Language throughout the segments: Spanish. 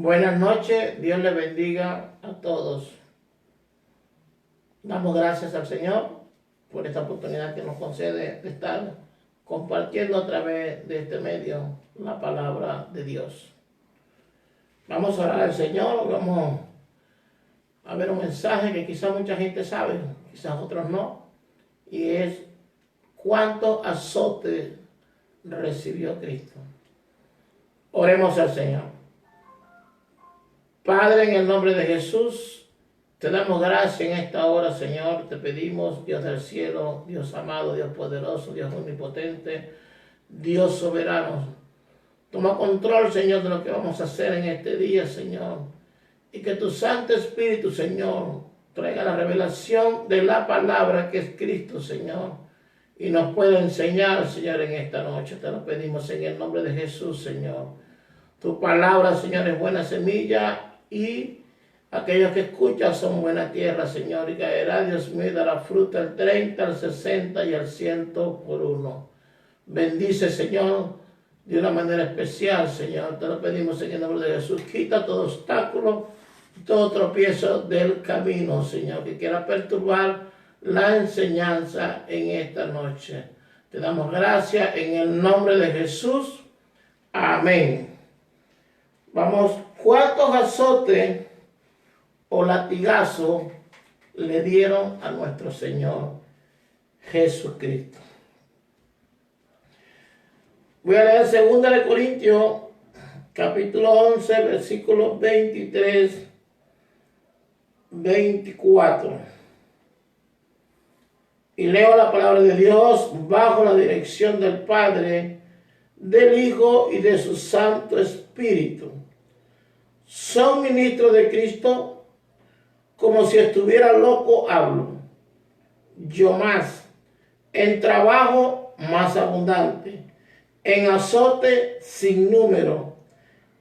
Buenas noches, Dios les bendiga a todos. Damos gracias al Señor por esta oportunidad que nos concede de estar compartiendo a través de este medio la palabra de Dios. Vamos a orar al Señor, vamos a ver un mensaje que quizás mucha gente sabe, quizás otros no, y es cuánto azote recibió Cristo. Oremos al Señor. Padre, en el nombre de Jesús, te damos gracias en esta hora, Señor. Te pedimos, Dios del cielo, Dios amado, Dios poderoso, Dios omnipotente, Dios soberano. Toma control, Señor, de lo que vamos a hacer en este día, Señor. Y que tu Santo Espíritu, Señor, traiga la revelación de la palabra que es Cristo, Señor. Y nos pueda enseñar, Señor, en esta noche. Te lo pedimos en el nombre de Jesús, Señor. Tu palabra, Señor, es buena semilla y aquellos que escuchan son buena tierra, Señor, y caerá, Dios mío, dará fruta al 30, al 60 y al 100 por uno. Bendice, Señor, de una manera especial, Señor. Te lo pedimos en el nombre de Jesús. Quita todo obstáculo, todo tropiezo del camino, Señor, que quiera perturbar la enseñanza en esta noche. Te damos gracias en el nombre de Jesús. Amén. Vamos, ¿cuántos azotes o latigazos le dieron a nuestro Señor Jesucristo? Voy a leer 2 de Corintios, capítulo 11, versículos 23, 24. Y leo la palabra de Dios bajo la dirección del Padre, del Hijo y de su Santo Espíritu. Son ministros de Cristo, como si estuviera loco hablo. Yo más, en trabajo más abundante, en azote sin número,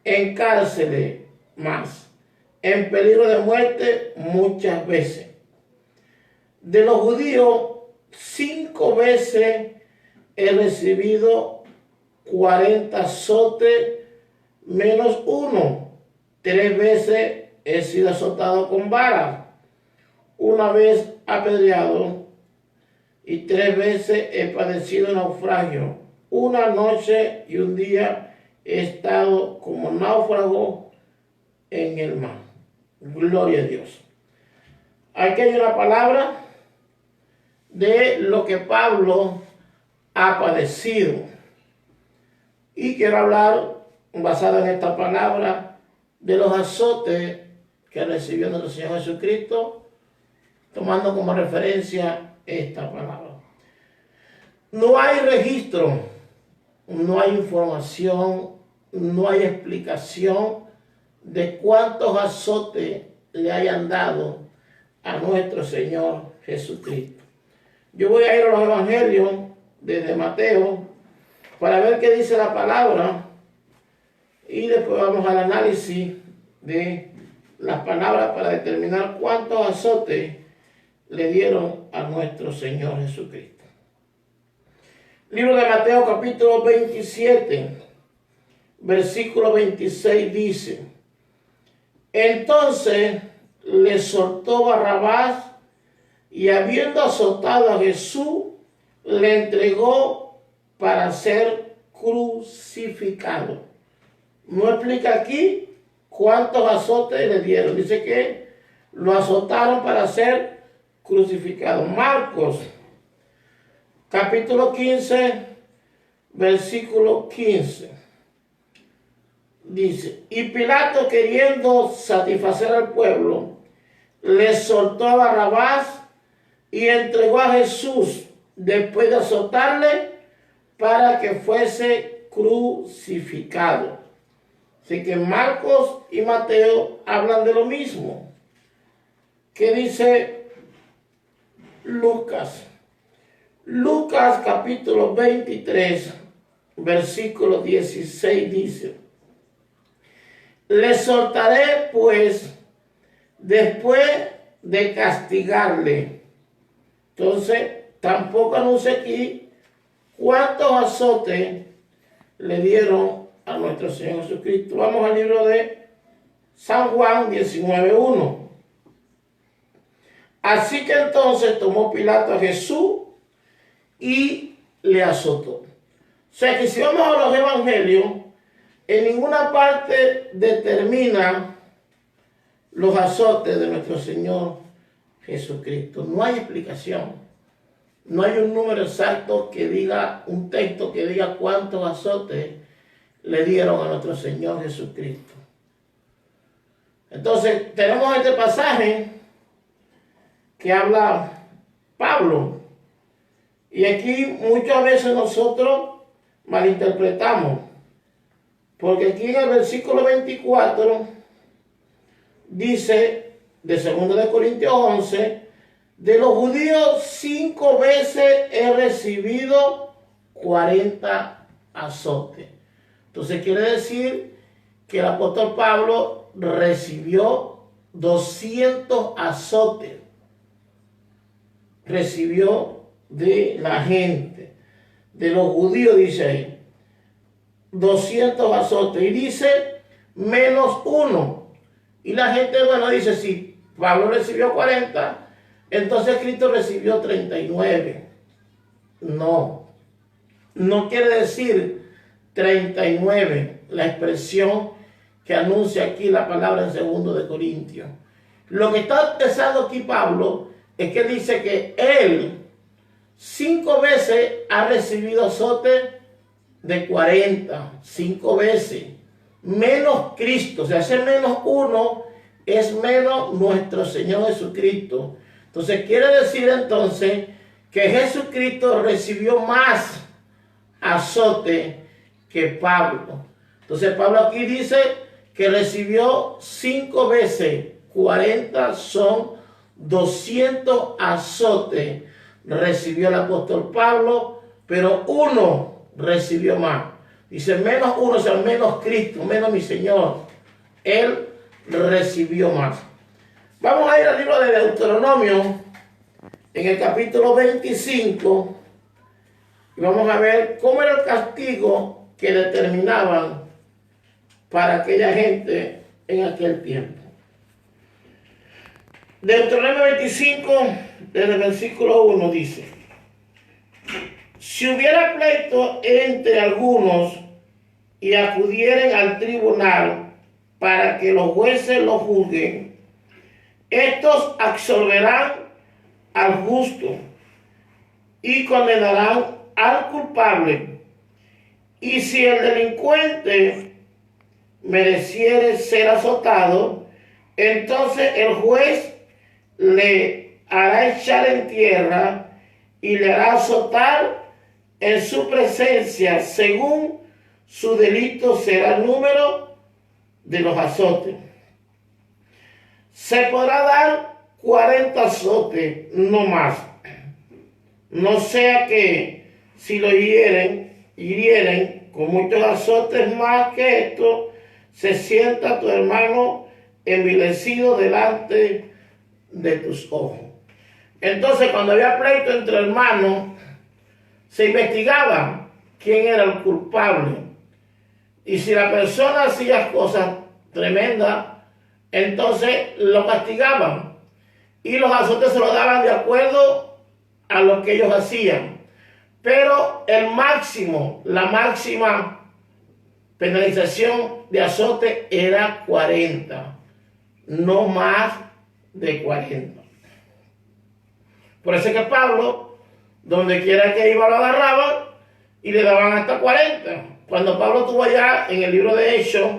en cárceles más, en peligro de muerte muchas veces. De los judíos 5 veces he recibido 40 azotes menos uno. 3 veces he sido azotado con vara, 1 vez apedreado y 3 veces he padecido naufragio. 1 noche y 1 día he estado como náufrago en el mar. Gloria a Dios. Aquí hay una palabra de lo que Pablo ha padecido. Y quiero hablar, basado en esta palabra, de los azotes que recibió nuestro Señor Jesucristo, tomando como referencia esta palabra. No hay registro, no hay información, no hay explicación de cuántos azotes le hayan dado a nuestro Señor Jesucristo. Yo voy a ir a los evangelios desde Mateo para ver qué dice la palabra y después vamos al análisis de las palabras para determinar cuántos azotes le dieron a nuestro Señor Jesucristo. Libro de Mateo capítulo 27, versículo 26 dice: Entonces le soltó Barrabás y habiendo azotado a Jesús, le entregó para ser crucificado. No explica aquí cuántos azotes le dieron. Dice que lo azotaron para ser crucificado. Marcos, capítulo 15, versículo 15. Dice: Y Pilato, queriendo satisfacer al pueblo, le soltó a Barrabás y entregó a Jesús después de azotarle para que fuese crucificado. Así que Marcos y Mateo hablan de lo mismo. ¿Qué dice Lucas? Lucas capítulo 23, versículo 16 dice: Le soltaré pues después de castigarle. Entonces, tampoco anuncia aquí cuántos azotes le dieron a nuestro Señor Jesucristo. Vamos al libro de San Juan 19:1. Así que entonces tomó Pilato a Jesús y le azotó. O sea que si vamos a los evangelios, en ninguna parte determina los azotes de nuestro Señor Jesucristo. No hay explicación. No hay un número exacto que diga, un texto que diga cuántos azotes le dieron a nuestro Señor Jesucristo. Entonces, tenemos este pasaje que habla Pablo. Y aquí muchas veces nosotros malinterpretamos. Porque aquí en el versículo 24 dice, de 2 Corintios 11, de los judíos 5 veces he recibido 40 azotes. Entonces quiere decir que el apóstol Pablo recibió 200 azotes. Recibió de la gente, de los judíos, dice ahí, 200 azotes. Y dice, menos uno. Y la gente, bueno, dice, si Pablo recibió 40, entonces Cristo recibió 39. No quiere decir 39, la expresión que anuncia aquí la palabra en 2 Corintios. Lo que está expresando aquí Pablo es que dice que él 5 veces ha recibido azote de 40, 5 veces, menos Cristo. O sea, ese menos uno es menos nuestro Señor Jesucristo. Entonces quiere decir entonces que Jesucristo recibió más azote que Pablo. Entonces Pablo aquí dice que recibió 5 veces, 40 son 200 azotes. Recibió el apóstol Pablo, pero uno recibió más. Dice menos uno, o sea, menos Cristo, menos mi Señor. Él recibió más. Vamos a ir al libro de Deuteronomio, en el capítulo 25, y vamos a ver cómo era el castigo que determinaban para aquella gente en aquel tiempo. Deuteronomio 25, desde el versículo 1 dice: si hubiera pleito entre algunos y acudieren al tribunal para que los jueces lo juzguen, estos absolverán al justo y condenarán al culpable. Y si el delincuente mereciere ser azotado, entonces el juez le hará echar en tierra y le hará azotar en su presencia, según su delito será el número de los azotes. Se podrá dar 40 azotes, no más. No sea que si lo hirieren con muchos azotes más que esto, se sienta tu hermano envilecido delante de tus ojos. Entonces, cuando había pleito entre hermanos, se investigaba quién era el culpable. Y si la persona hacía cosas tremendas, entonces lo castigaban. Y los azotes se los daban de acuerdo a lo que ellos hacían. Pero el máximo, la máxima penalización de azote era 40. No más de 40. Por eso es que Pablo, donde quiera que iba, lo agarraban y le daban hasta 40. Cuando Pablo estuvo allá en el libro de Hechos,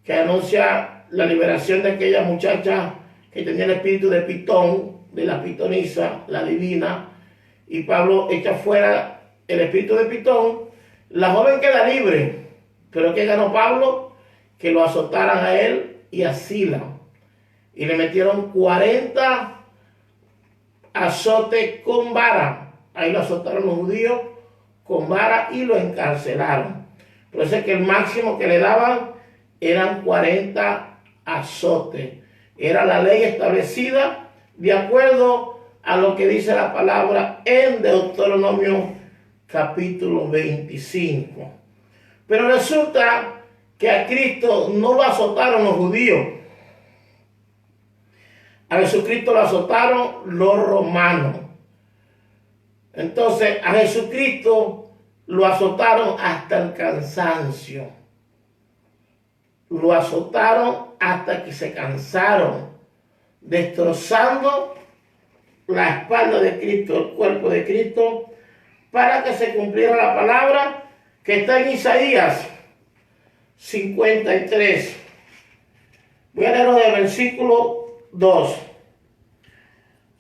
que anuncia la liberación de aquella muchacha que tenía el espíritu de Pitón, de la pitonisa, la divina, y Pablo echa fuera el espíritu de Pitón, la joven queda libre. Pero ¿qué ganó Pablo? Que lo azotaran a él y a Sila. Y le metieron 40 azotes con vara. Ahí lo azotaron los judíos con vara y lo encarcelaron. Por eso es que el máximo que le daban eran 40 azotes. Era la ley establecida de acuerdo a lo que dice la palabra en Deuteronomio capítulo 25. Pero resulta que a Cristo no lo azotaron los judíos. A Jesucristo lo azotaron los romanos. Entonces, a Jesucristo lo azotaron hasta el cansancio. Lo azotaron hasta que se cansaron, destrozando la espalda de Cristo, el cuerpo de Cristo, para que se cumpliera la palabra que está en Isaías 53. Voy a leerlo del versículo 2.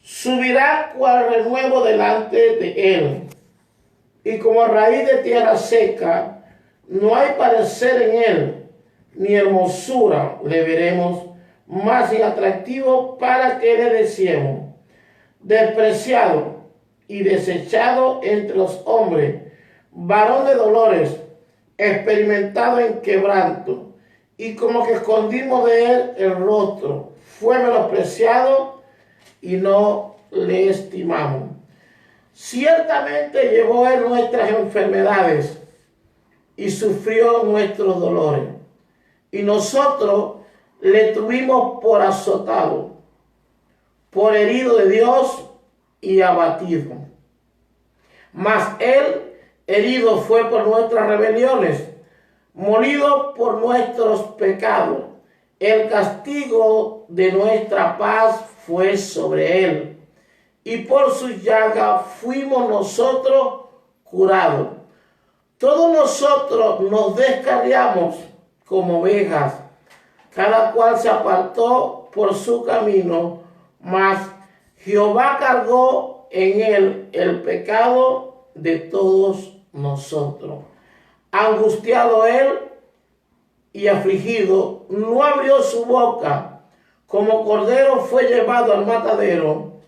Subirá cual renuevo delante de él, y como raíz de tierra seca, no hay parecer en él, ni hermosura le veremos, más inatractivo para que le deseemos. Despreciado y desechado entre los hombres, varón de dolores, experimentado en quebranto, y como que escondimos de él el rostro, fue menospreciado y no le estimamos. Ciertamente llevó él nuestras enfermedades y sufrió nuestros dolores, y nosotros le tuvimos por azotado, por herido de Dios y abatido. Mas él herido fue por nuestras rebeliones, molido por nuestros pecados. El castigo de nuestra paz fue sobre él, y por su llaga fuimos nosotros curados. Todos nosotros nos descarriamos como ovejas, cada cual se apartó por su camino, mas Jehová cargó en él el pecado de todos nosotros. Angustiado él y afligido, no abrió su boca. Como cordero fue llevado al matadero,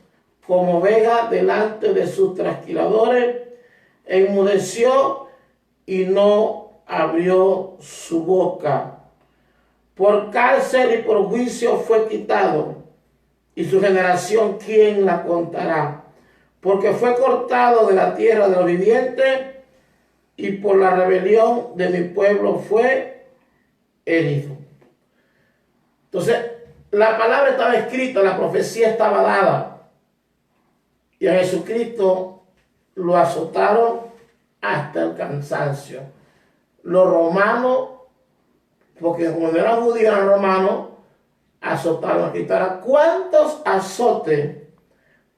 como oveja delante de sus trasquiladores, enmudeció y no abrió su boca. Por cárcel y por juicio fue quitado, y su generación, ¿quién la contará? Porque fue cortado de la tierra de los vivientes, y por la rebelión de mi pueblo fue herido. Entonces, la palabra estaba escrita, la profecía estaba dada, y a Jesucristo lo azotaron hasta el cansancio. Los romanos, porque como no eran judíos, eran romanos, azotaron a Cristo. Ahora, ¿cuántos azotes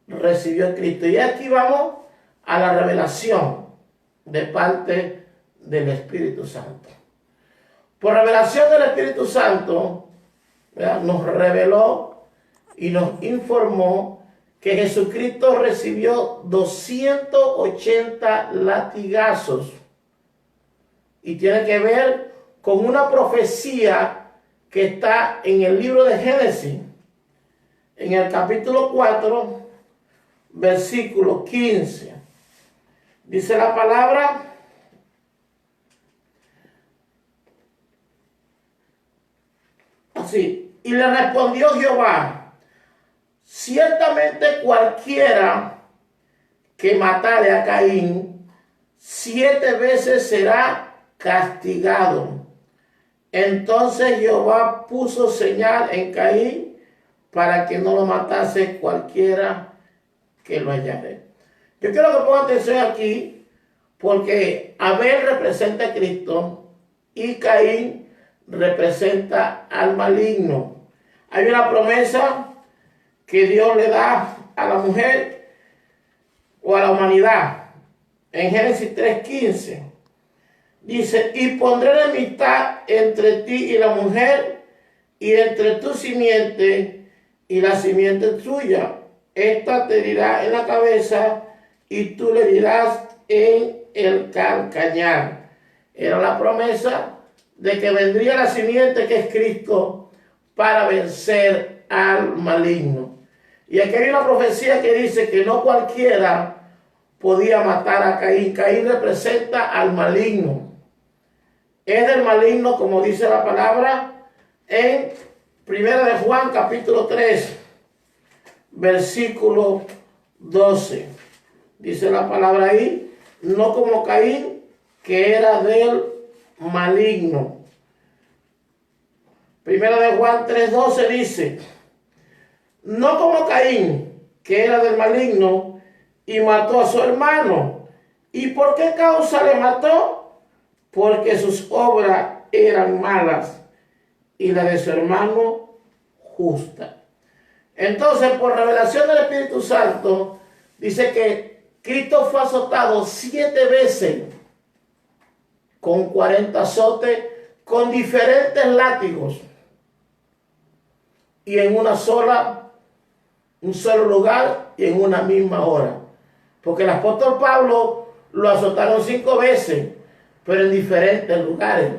recibió Cristo? Y aquí vamos a la revelación de parte del Espíritu Santo. Por revelación del Espíritu Santo, ¿verdad?, nos reveló y nos informó que Jesucristo recibió 280 latigazos. Y tiene que ver con una profecía que está en el libro de Génesis, en el capítulo 4, versículo 15. Dice la palabra: así, y le respondió Jehová: ciertamente cualquiera que matare a Caín 7 veces será castigado. Entonces Jehová puso señal en Caín para que no lo matase cualquiera que lo hallare. Yo quiero que pongan atención aquí, porque Abel representa a Cristo y Caín representa al maligno. Hay una promesa que Dios le da a la mujer o a la humanidad en Génesis 3:15. Dice: y pondré enemistad entre ti y la mujer, y entre tu simiente y la simiente tuya. Esta te herirá en la cabeza, y tú le dirás en el calcañar. Era la promesa de que vendría la simiente, que es Cristo, para vencer al maligno. Y aquí hay una profecía que dice que no cualquiera podía matar a Caín. Caín representa al maligno. Es del maligno, como dice la palabra en 1 de Juan capítulo 3, versículo 12. Dice la palabra ahí: no como Caín, que era del maligno. Primera de Juan 3:12 dice, no como Caín, que era del maligno y mató a su hermano. ¿Y por qué causa le mató? Porque sus obras eran malas y la de su hermano justa. Entonces, por revelación del Espíritu Santo, dice que Cristo fue azotado 7 veces con 40 azotes, con diferentes látigos y en un solo lugar y en una misma hora. Porque el apóstol Pablo lo azotaron 5 veces, pero en diferentes lugares.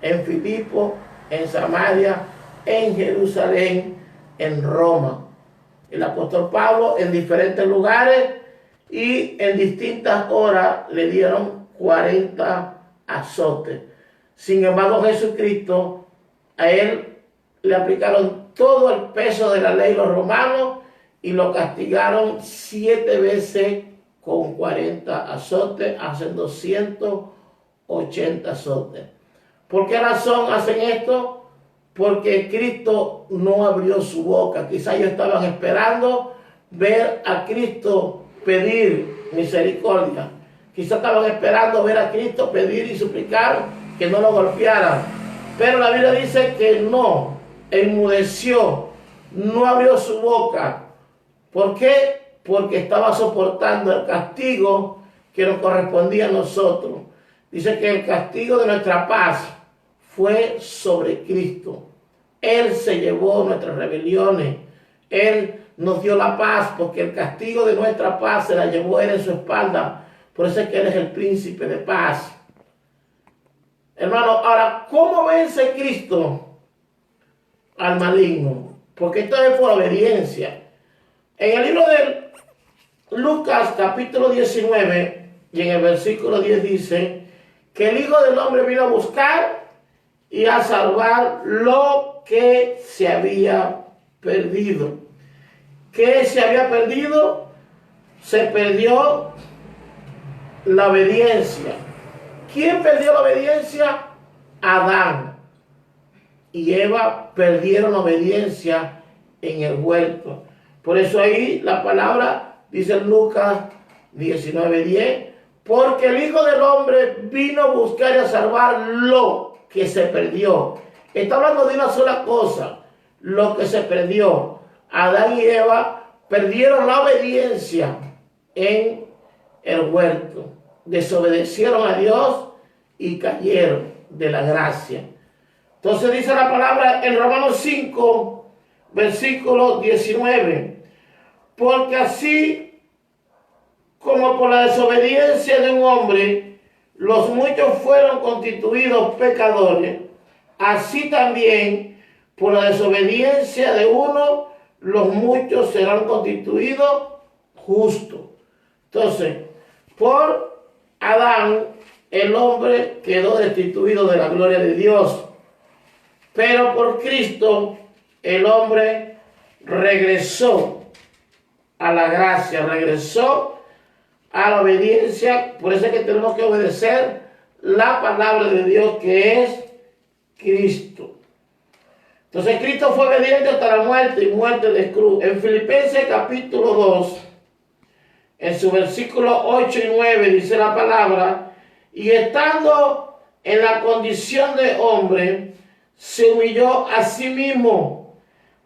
En Filipo, en Samaria, en Jerusalén, en Roma. El apóstol Pablo en diferentes lugares y en distintas horas le dieron 40 azotes. Sin embargo, Jesucristo, a él le aplicaron todo el peso de la ley los romanos y lo castigaron 7 veces con 40 azotes, haciendo 180 azotes. ¿Por qué razón hacen esto? Porque Cristo no abrió su boca. Quizá ellos estaban esperando ver a Cristo pedir misericordia. Quizá estaban esperando ver a Cristo pedir y suplicar que no lo golpearan. Pero la Biblia dice que no, enmudeció, no abrió su boca. ¿Por qué? Porque estaba soportando el castigo que nos correspondía a nosotros. Dice que el castigo de nuestra paz fue sobre Cristo. Él se llevó nuestras rebeliones. Él nos dio la paz porque el castigo de nuestra paz se la llevó Él en su espalda. Por eso es que Él es el príncipe de paz. Hermano, ahora, ¿cómo vence Cristo al maligno? Porque esto es por obediencia. En el libro de Lucas capítulo 19 y en el versículo 10 dice que el Hijo del Hombre vino a buscar y a salvar lo que se había perdido. ¿Qué se había perdido? Se perdió la obediencia. ¿Quién perdió la obediencia? Adán y Eva perdieron la obediencia en el huerto. Por eso ahí la palabra dice en Lucas 19:10, porque el Hijo del Hombre vino a buscar y a salvar lo que se perdió. Está hablando de una sola cosa, lo que se perdió. Adán y Eva perdieron la obediencia en el huerto. Desobedecieron a Dios y cayeron de la gracia. Entonces dice la palabra en Romanos 5, versículo 19, porque así como por la desobediencia de un hombre los muchos fueron constituidos pecadores, así también por la desobediencia de uno los muchos serán constituidos justos. Entonces, por Adán el hombre quedó destituido de la gloria de Dios, pero por Cristo el hombre regresó a la gracia, regresó a la obediencia. Por eso es que tenemos que obedecer la palabra de Dios, que es Cristo. Entonces Cristo fue obediente hasta la muerte y muerte de cruz. En Filipenses capítulo 2, en su versículo 8 y 9 dice la palabra, y estando en la condición de hombre, se humilló a sí mismo,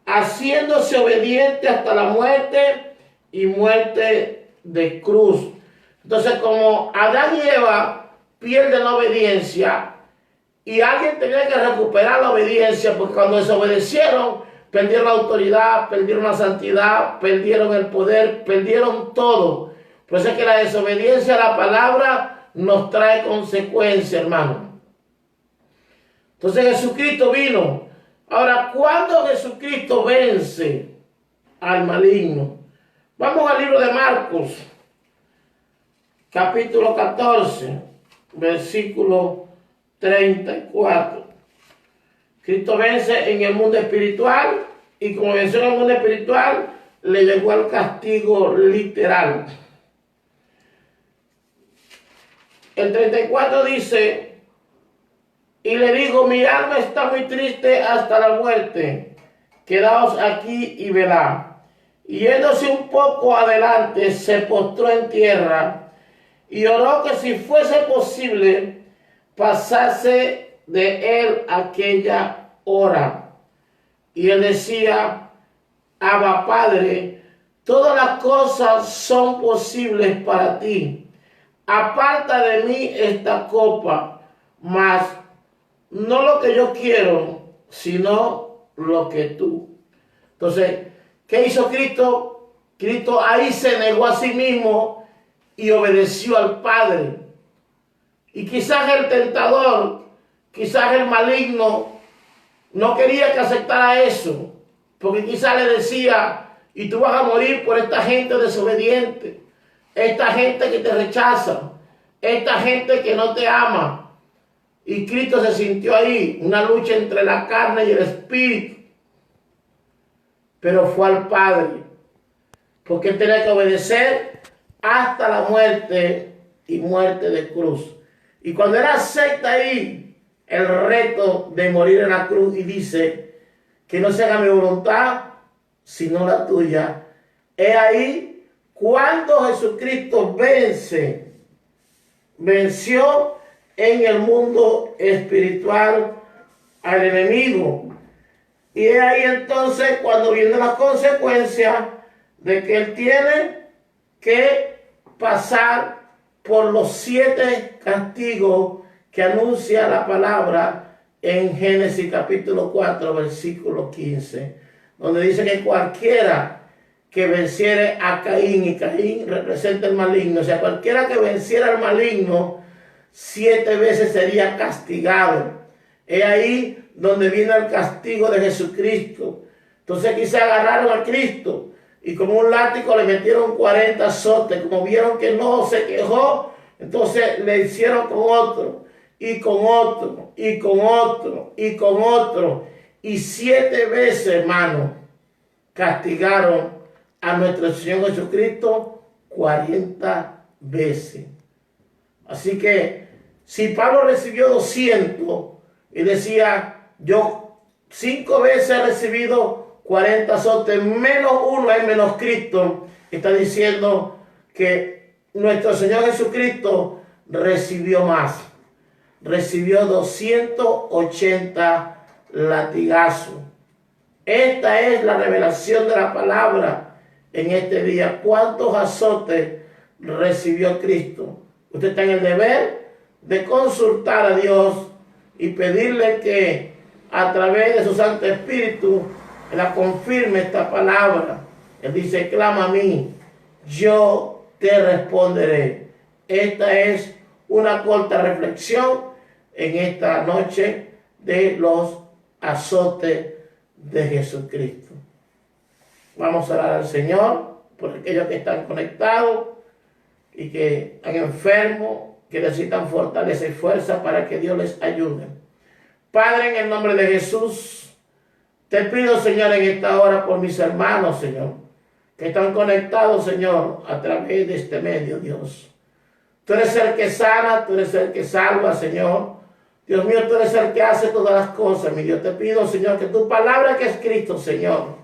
haciéndose obediente hasta la muerte y muerte de cruz. Entonces, como Adán y Eva pierden la obediencia y alguien tenía que recuperar la obediencia, porque cuando desobedecieron, perdieron la autoridad, perdieron la santidad, perdieron el poder, perdieron todo. Por eso es que la desobediencia a la palabra nos trae consecuencias, hermano. Entonces Jesucristo vino. Ahora, ¿cuándo Jesucristo vence al maligno? Vamos al libro de Marcos, capítulo 14, versículo 34. Cristo vence en el mundo espiritual y como venció en el mundo espiritual, le llegó al castigo literal. El 34 dice, y le dijo, mi alma está muy triste hasta la muerte, quedaos aquí y velad. Y yéndose un poco adelante, se postró en tierra y oró que si fuese posible, pasase de él aquella hora. Y él decía, Abba Padre, todas las cosas son posibles para ti. Aparta de mí esta copa, mas no lo que yo quiero, sino lo que tú. Entonces, ¿qué hizo Cristo? Cristo ahí se negó a sí mismo y obedeció al Padre. Y quizás el tentador, quizás el maligno, no quería que aceptara eso, porque quizás le decía, y tú vas a morir por esta gente desobediente, esta gente que te rechaza, esta gente que no te ama. Y Cristo se sintió ahí, una lucha entre la carne y el espíritu. Pero fue al Padre, porque él tenía que obedecer hasta la muerte y muerte de cruz. Y cuando él acepta ahí el reto de morir en la cruz y dice que no se haga mi voluntad, sino la tuya, es ahí cuando Jesucristo venció en el mundo espiritual al enemigo. Y es ahí entonces cuando viene la consecuencia de que él tiene que pasar por los 7 castigos que anuncia la palabra en Génesis capítulo 4, versículo 15, donde dice que cualquiera que venciere a Caín, y Caín representa el maligno, o sea, cualquiera que venciera al maligno, 7 veces sería castigado. Es ahí donde viene el castigo de Jesucristo. Entonces quizá agarraron a Cristo y como un látigo le metieron 40 azotes. Como vieron que no se quejó, entonces le hicieron con otro, y con otro, y con otro, y con otro. Y 7 veces, hermano, castigaron a nuestro Señor Jesucristo 40 veces. Así que si Pablo recibió 200 y decía, yo 5 veces he recibido 40 azotes, menos uno es menos Cristo, está diciendo que nuestro Señor Jesucristo recibió más. Recibió 280 latigazos. Esta es la revelación de la palabra en este día. ¿Cuántos azotes recibió Cristo? Usted está en el deber de consultar a Dios y pedirle que a través de su Santo Espíritu la confirme esta palabra. Él dice, clama a mí, yo te responderé. Esta es una corta reflexión en esta noche de los azotes de Jesucristo. Vamos a orar al Señor por aquellos que están conectados y que están enfermos, que necesitan fortaleza y fuerza para que Dios les ayude. Padre, en el nombre de Jesús, te pido, Señor, en esta hora por mis hermanos, Señor, que están conectados, Señor, a través de este medio, Dios. Tú eres el que sana, tú eres el que salva, Señor. Dios mío, tú eres el que hace todas las cosas, mi Dios. Te pido, Señor, que tu palabra que es Cristo, Señor,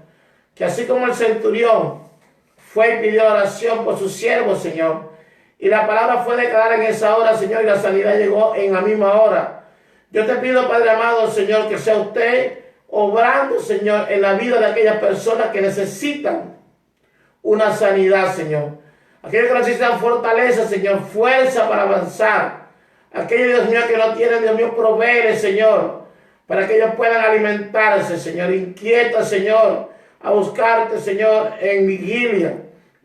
que así como el centurión fue y pidió oración por sus siervos, Señor, y la palabra fue declarada en esa hora, Señor, y la sanidad llegó en la misma hora. Yo te pido, Padre amado, Señor, que sea usted obrando, Señor, en la vida de aquellas personas que necesitan una sanidad, Señor. Aquellos que necesitan fortaleza, Señor, fuerza para avanzar. Aquellos, Dios mío, que no tienen, Dios mío, proveer, Señor, para que ellos puedan alimentarse, Señor. Inquieta, Señor, a buscarte, Señor, en vigilia,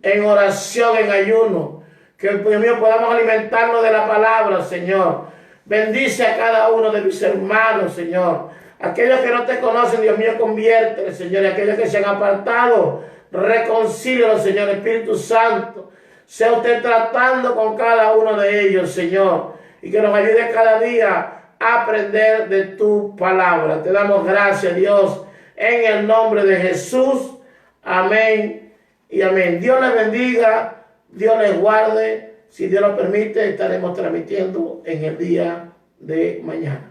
en oración, en ayuno. Que, Dios mío, podamos alimentarnos de la palabra, Señor. Bendice a cada uno de mis hermanos, Señor. Aquellos que no te conocen, Dios mío, conviértele, Señor. Y aquellos que se han apartado, reconcílialos, Señor. Espíritu Santo, sea usted tratando con cada uno de ellos, Señor. Y que nos ayude cada día a aprender de tu palabra. Te damos gracias, Dios, en el nombre de Jesús. Amén y amén. Dios les bendiga. Dios les guarde. Si Dios lo permite, estaremos transmitiendo en el día de mañana.